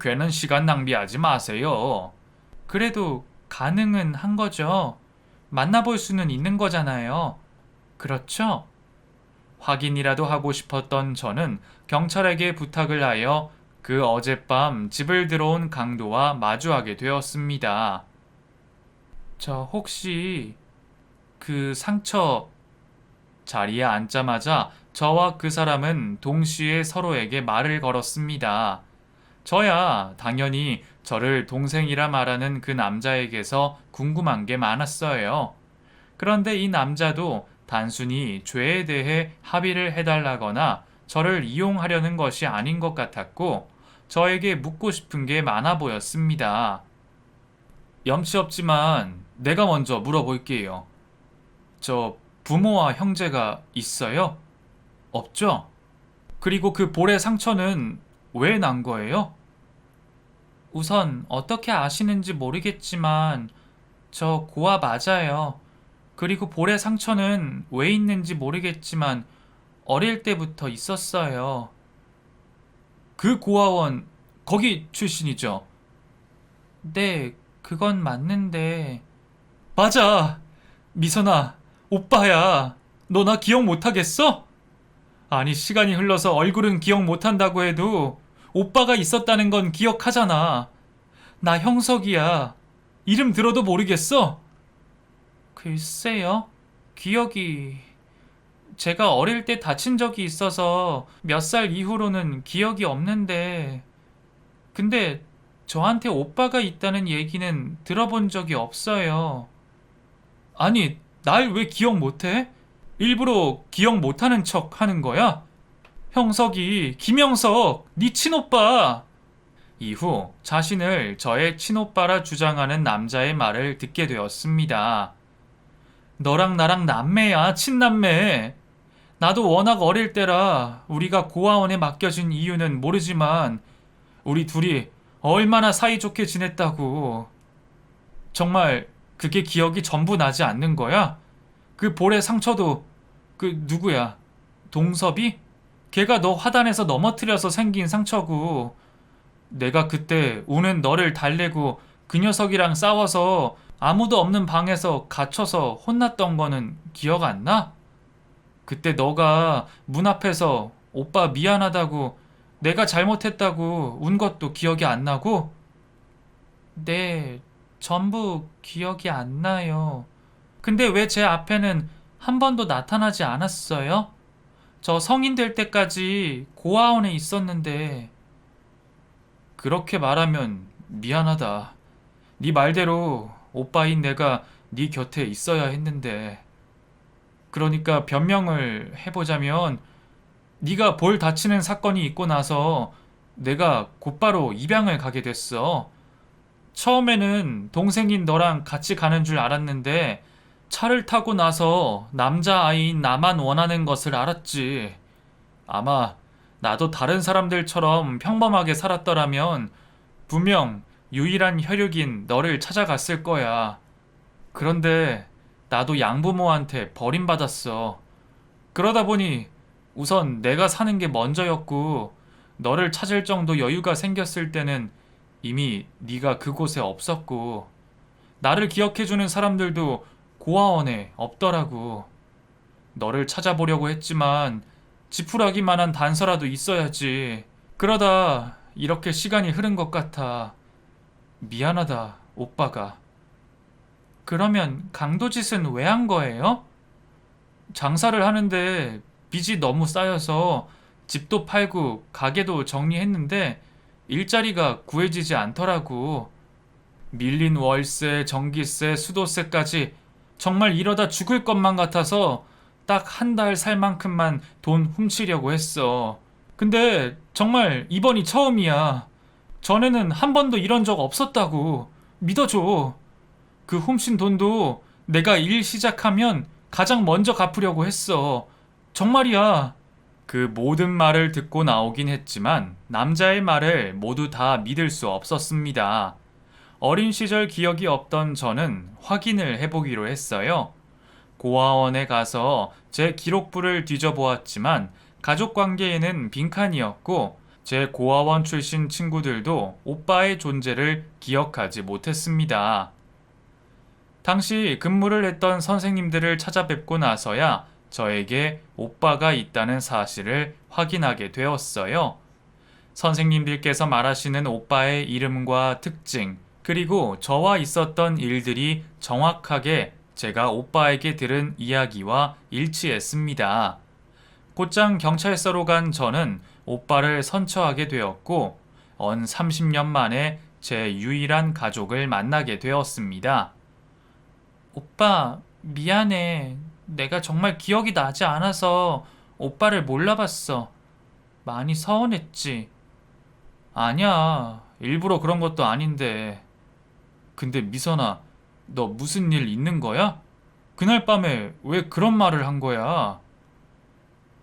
괜한 시간 낭비하지 마세요. 그래도 가능은 한 거죠. 만나볼 수는 있는 거잖아요. 그렇죠? 확인이라도 하고 싶었던 저는 경찰에게 부탁을 하여 그 어젯밤 집을 들어온 강도와 마주하게 되었습니다. 저 혹시 그 상처. 자리에 앉자마자 저와 그 사람은 동시에 서로에게 말을 걸었습니다. 저야 당연히 저를 동생이라 말하는 그 남자에게서 궁금한 게 많았어요. 그런데 이 남자도 단순히 죄에 대해 합의를 해달라거나 저를 이용하려는 것이 아닌 것 같았고, 저에게 묻고 싶은 게 많아 보였습니다. 염치 없지만 내가 먼저 물어볼게요. 저 부모와 형제가 있어요? 없죠? 그리고 그 볼의 상처는 왜 난 거예요? 우선 어떻게 아시는지 모르겠지만 저 고아 맞아요. 그리고 볼의 상처는 왜 있는지 모르겠지만 어릴 때부터 있었어요. 그 고아원 거기 출신이죠? 네, 그건 맞는데. 맞아! 미선아, 오빠야. 너 나 기억 못하겠어? 아니, 시간이 흘러서 얼굴은 기억 못한다고 해도 오빠가 있었다는 건 기억하잖아. 나 형석이야. 이름 들어도 모르겠어? 글쎄요. 기억이... 제가 어릴 때 다친 적이 있어서 몇 살 이후로는 기억이 없는데... 근데 저한테 오빠가 있다는 얘기는 들어본 적이 없어요. 아니, 날 왜 기억 못해? 일부러 기억 못하는 척 하는 거야? 형석이, 김형석, 네 친오빠! 이후 자신을 저의 친오빠라 주장하는 남자의 말을 듣게 되었습니다. 너랑 나랑 남매야, 친남매. 나도 워낙 어릴 때라 우리가 고아원에 맡겨진 이유는 모르지만 우리 둘이 얼마나 사이좋게 지냈다고. 정말 그게 기억이 전부 나지 않는 거야? 그 볼의 상처도 그 누구야? 동섭이? 걔가 너 화단에서 넘어뜨려서 생긴 상처고, 내가 그때 우는 너를 달래고 그 녀석이랑 싸워서 아무도 없는 방에서 갇혀서 혼났던 거는 기억 안 나? 그때 너가 문 앞에서 오빠 미안하다고, 내가 잘못했다고 운 것도 기억이 안 나고? 네, 전부 기억이 안 나요. 근데 왜 제 앞에는 한 번도 나타나지 않았어요? 저 성인 될 때까지 고아원에 있었는데. 그렇게 말하면 미안하다. 네 말대로 오빠인 내가 네 곁에 있어야 했는데. 그러니까 변명을 해보자면, 네가 볼 다치는 사건이 있고 나서 내가 곧바로 입양을 가게 됐어. 처음에는 동생인 너랑 같이 가는 줄 알았는데 차를 타고 나서 남자아이인 나만 원하는 것을 알았지. 아마 나도 다른 사람들처럼 평범하게 살았더라면 분명 유일한 혈육인 너를 찾아갔을 거야. 그런데 나도 양부모한테 버림받았어. 그러다 보니 우선 내가 사는 게 먼저였고, 너를 찾을 정도 여유가 생겼을 때는 이미 네가 그곳에 없었고, 나를 기억해주는 사람들도 고아원에 없더라고. 너를 찾아보려고 했지만 지푸라기만한 단서라도 있어야지. 그러다 이렇게 시간이 흐른 것 같아. 미안하다, 오빠가. 그러면 강도짓은 왜 한 거예요? 장사를 하는데 빚이 너무 쌓여서 집도 팔고 가게도 정리했는데 일자리가 구해지지 않더라고. 밀린 월세, 전기세, 수도세까지 정말 이러다 죽을 것만 같아서 딱 한 달 살 만큼만 돈 훔치려고 했어. 근데 정말 이번이 처음이야. 전에는 한 번도 이런 적 없었다고. 믿어줘. 그 훔친 돈도 내가 일 시작하면 가장 먼저 갚으려고 했어. 정말이야. 그 모든 말을 듣고 나오긴 했지만 남자의 말을 모두 다 믿을 수 없었습니다. 어린 시절 기억이 없던 저는 확인을 해보기로 했어요. 고아원에 가서 제 기록부를 뒤져보았지만 가족 관계에는 빈칸이었고, 제 고아원 출신 친구들도 오빠의 존재를 기억하지 못했습니다. 당시 근무를 했던 선생님들을 찾아뵙고 나서야 저에게 오빠가 있다는 사실을 확인하게 되었어요. 선생님들께서 말하시는 오빠의 이름과 특징, 그리고 저와 있었던 일들이 정확하게 제가 오빠에게 들은 이야기와 일치했습니다. 곧장 경찰서로 간 저는 오빠를 선처하게 되었고, 언 30년 만에 제 유일한 가족을 만나게 되었습니다. 오빠, 미안해. 내가 정말 기억이 나지 않아서 오빠를 몰라봤어. 많이 서운했지. 아니야. 일부러 그런 것도 아닌데. 근데 미선아, 너 무슨 일 있는 거야? 그날 밤에 왜 그런 말을 한 거야?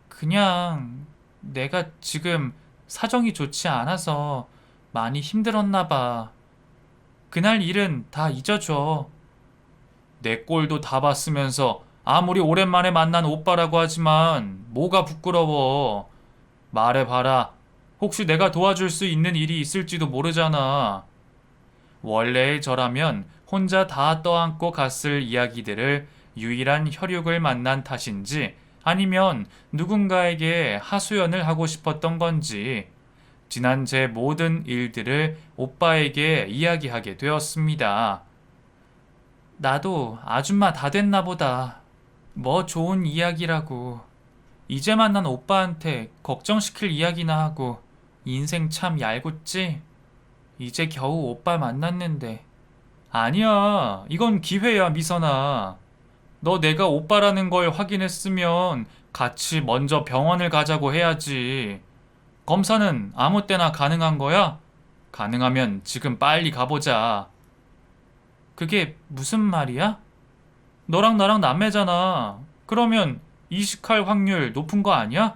그냥 내가 지금 사정이 좋지 않아서 많이 힘들었나 봐. 그날 일은 다 잊어줘. 내 꼴도 다 봤으면서 아무리 오랜만에 만난 오빠라고 하지만 뭐가 부끄러워. 말해봐라. 혹시 내가 도와줄 수 있는 일이 있을지도 모르잖아. 원래의 저라면 혼자 다 떠안고 갔을 이야기들을 유일한 혈육을 만난 탓인지 아니면 누군가에게 하소연을 하고 싶었던 건지 지난 제 모든 일들을 오빠에게 이야기하게 되었습니다. 나도 아줌마 다 됐나 보다. 뭐 좋은 이야기라고. 이제 만난 오빠한테 걱정시킬 이야기나 하고 인생 참 얄궂지? 이제 겨우 오빠 만났는데. 아니야. 이건 기회야, 미선아. 너 내가 오빠라는 걸 확인했으면 같이 먼저 병원을 가자고 해야지. 검사는 아무 때나 가능한 거야? 가능하면 지금 빨리 가보자. 그게 무슨 말이야? 너랑 나랑 남매잖아. 그러면 이식할 확률 높은 거 아니야?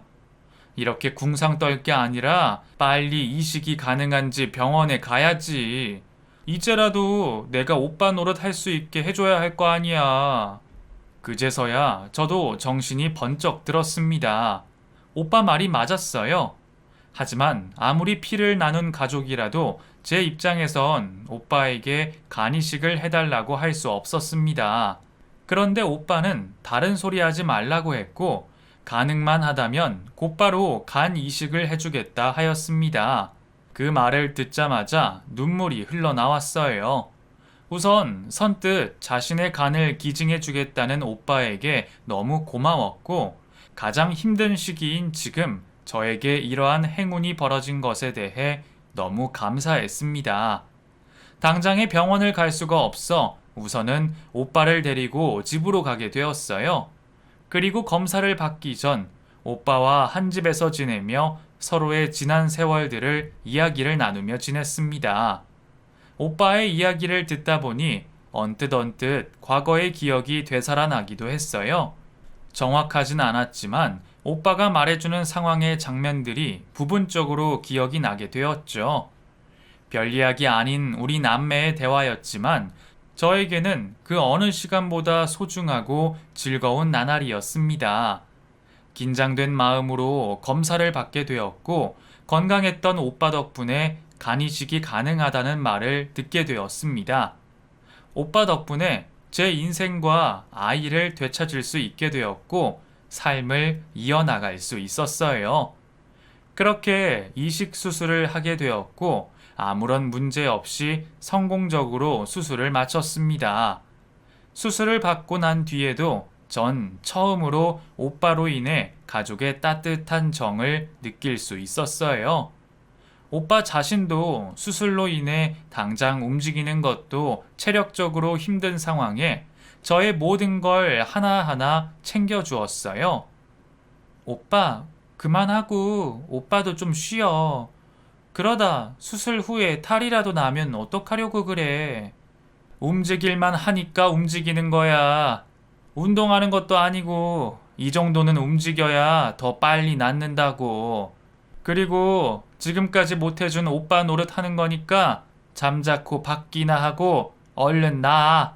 이렇게 궁상 떨 게 아니라 빨리 이식이 가능한지 병원에 가야지. 이제라도 내가 오빠 노릇 할 수 있게 해줘야 할 거 아니야. 그제서야 저도 정신이 번쩍 들었습니다. 오빠 말이 맞았어요. 하지만 아무리 피를 나눈 가족이라도 제 입장에선 오빠에게 간이식을 해달라고 할 수 없었습니다. 그런데 오빠는 다른 소리 하지 말라고 했고 가능만 하다면 곧바로 간 이식을 해주겠다 하였습니다. 그 말을 듣자마자 눈물이 흘러나왔어요. 우선 선뜻 자신의 간을 기증해주겠다는 오빠에게 너무 고마웠고 가장 힘든 시기인 지금 저에게 이러한 행운이 벌어진 것에 대해 너무 감사했습니다. 당장에 병원을 갈 수가 없어 우선은 오빠를 데리고 집으로 가게 되었어요. 그리고 검사를 받기 전 오빠와 한 집에서 지내며 서로의 지난 세월들을 이야기를 나누며 지냈습니다. 오빠의 이야기를 듣다 보니 언뜻 과거의 기억이 되살아나기도 했어요. 정확하진 않았지만 오빠가 말해주는 상황의 장면들이 부분적으로 기억이 나게 되었죠. 별 이야기 아닌 우리 남매의 대화였지만 저에게는 그 어느 시간보다 소중하고 즐거운 나날이었습니다. 긴장된 마음으로 검사를 받게 되었고 건강했던 오빠 덕분에 간이식이 가능하다는 말을 듣게 되었습니다. 오빠 덕분에 제 인생과 아이를 되찾을 수 있게 되었고 삶을 이어나갈 수 있었어요. 그렇게 이식 수술을 하게 되었고 아무런 문제 없이 성공적으로 수술을 마쳤습니다. 수술을 받고 난 뒤에도 전 처음으로 오빠로 인해 가족의 따뜻한 정을 느낄 수 있었어요. 오빠 자신도 수술로 인해 당장 움직이는 것도 체력적으로 힘든 상황에 저의 모든 걸 하나하나 챙겨주었어요. 오빠, 그만하고 오빠도 좀 쉬어. 그러다 수술 후에 탈이라도 나면 어떡하려고 그래. 움직일만 하니까 움직이는 거야. 운동하는 것도 아니고 이 정도는 움직여야 더 빨리 낫는다고. 그리고 지금까지 못해준 오빠 노릇하는 거니까 잠자코 받기나 하고 얼른 나아.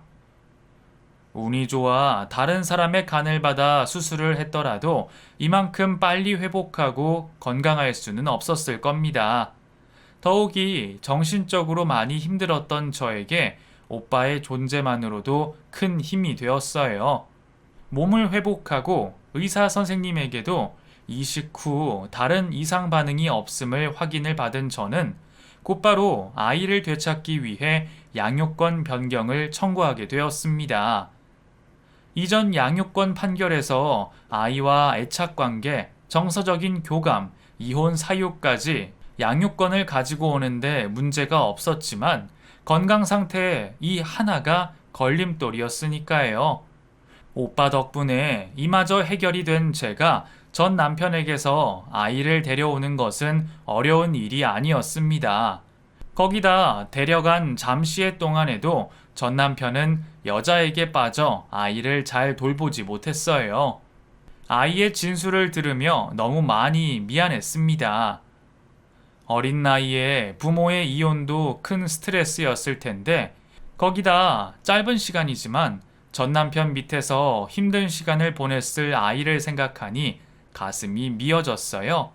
운이 좋아 다른 사람의 간을 받아 수술을 했더라도 이만큼 빨리 회복하고 건강할 수는 없었을 겁니다. 더욱이 정신적으로 많이 힘들었던 저에게 오빠의 존재만으로도 큰 힘이 되었어요. 몸을 회복하고 의사 선생님에게도 이식 후 다른 이상 반응이 없음을 확인을 받은 저는 곧바로 아이를 되찾기 위해 양육권 변경을 청구하게 되었습니다. 이전 양육권 판결에서 아이와 애착관계, 정서적인 교감, 이혼 사유까지 양육권을 가지고 오는데 문제가 없었지만 건강 상태 이 하나가 걸림돌이었으니까요. 오빠 덕분에 이마저 해결이 된 제가 전 남편에게서 아이를 데려오는 것은 어려운 일이 아니었습니다. 거기다 데려간 잠시의 동안에도 전 남편은 여자에게 빠져 아이를 잘 돌보지 못했어요. 아이의 진술을 들으며 너무 많이 미안했습니다. 어린 나이에 부모의 이혼도 큰 스트레스였을 텐데 거기다 짧은 시간이지만 전 남편 밑에서 힘든 시간을 보냈을 아이를 생각하니 가슴이 미어졌어요.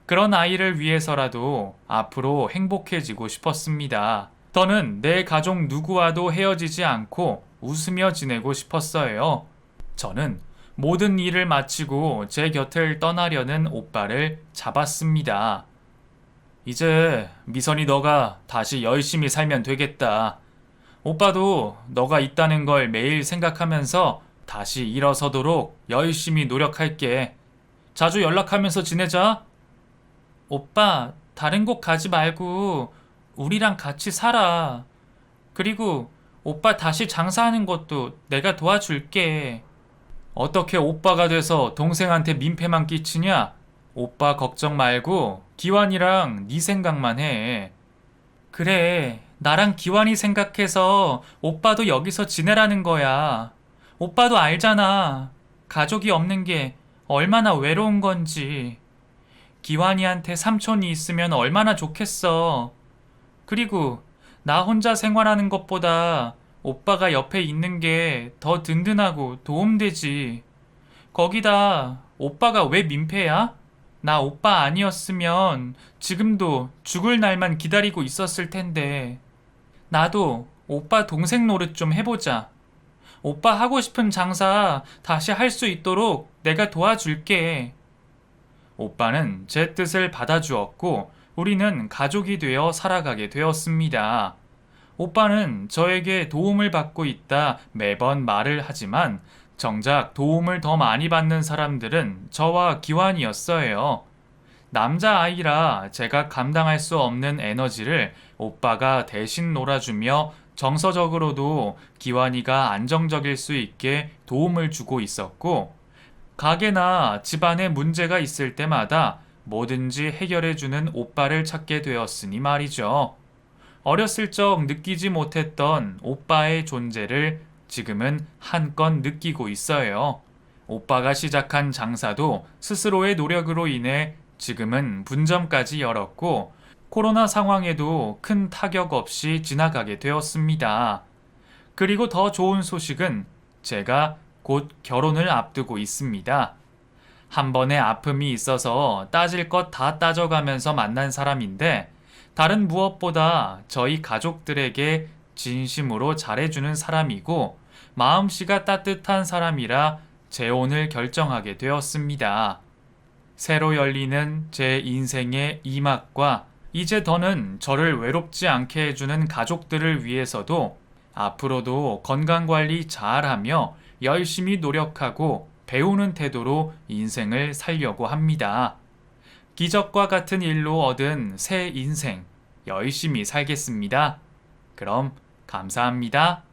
그런 아이를 위해서라도 앞으로 행복해지고 싶었습니다. 더는 내 가족 누구와도 헤어지지 않고 웃으며 지내고 싶었어요. 저는 모든 일을 마치고 제 곁을 떠나려는 오빠를 잡았습니다. 이제 미선이 너가 다시 열심히 살면 되겠다. 오빠도 너가 있다는 걸 매일 생각하면서 다시 일어서도록 열심히 노력할게. 자주 연락하면서 지내자. 오빠, 다른 곳 가지 말고 우리랑 같이 살아. 그리고 오빠 다시 장사하는 것도 내가 도와줄게. 어떻게 오빠가 돼서 동생한테 민폐만 끼치냐? 오빠 걱정 말고 기환이랑 네 생각만 해. 그래, 나랑 기환이 생각해서 오빠도 여기서 지내라는 거야. 오빠도 알잖아. 가족이 없는 게 얼마나 외로운 건지. 기환이한테 삼촌이 있으면 얼마나 좋겠어. 그리고 나 혼자 생활하는 것보다 오빠가 옆에 있는 게 더 든든하고 도움되지. 거기다 오빠가 왜 민폐야? 나 오빠 아니었으면 지금도 죽을 날만 기다리고 있었을 텐데. 나도 오빠 동생 노릇 좀 해보자. 오빠 하고 싶은 장사 다시 할 수 있도록 내가 도와줄게. 오빠는 제 뜻을 받아주었고 우리는 가족이 되어 살아가게 되었습니다. 오빠는 저에게 도움을 받고 있다 매번 말을 하지만 정작 도움을 더 많이 받는 사람들은 저와 기환이었어요. 남자아이라 제가 감당할 수 없는 에너지를 오빠가 대신 놀아주며 정서적으로도 기환이가 안정적일 수 있게 도움을 주고 있었고 가게나 집안에 문제가 있을 때마다 뭐든지 해결해주는 오빠를 찾게 되었으니 말이죠. 어렸을 적 느끼지 못했던 오빠의 존재를 지금은 한껏 느끼고 있어요. 오빠가 시작한 장사도 스스로의 노력으로 인해 지금은 분점까지 열었고 코로나 상황에도 큰 타격 없이 지나가게 되었습니다. 그리고 더 좋은 소식은 제가 곧 결혼을 앞두고 있습니다. 한 번의 아픔이 있어서 따질 것 다 따져가면서 만난 사람인데 다른 무엇보다 저희 가족들에게 진심으로 잘해주는 사람이고 마음씨가 따뜻한 사람이라 재혼을 결정하게 되었습니다. 새로 열리는 제 인생의 이막과 이제 더는 저를 외롭지 않게 해주는 가족들을 위해서도 앞으로도 건강관리 잘하며 열심히 노력하고 배우는 태도로 인생을 살려고 합니다. 기적과 같은 일로 얻은 새 인생 열심히 살겠습니다. 그럼 감사합니다.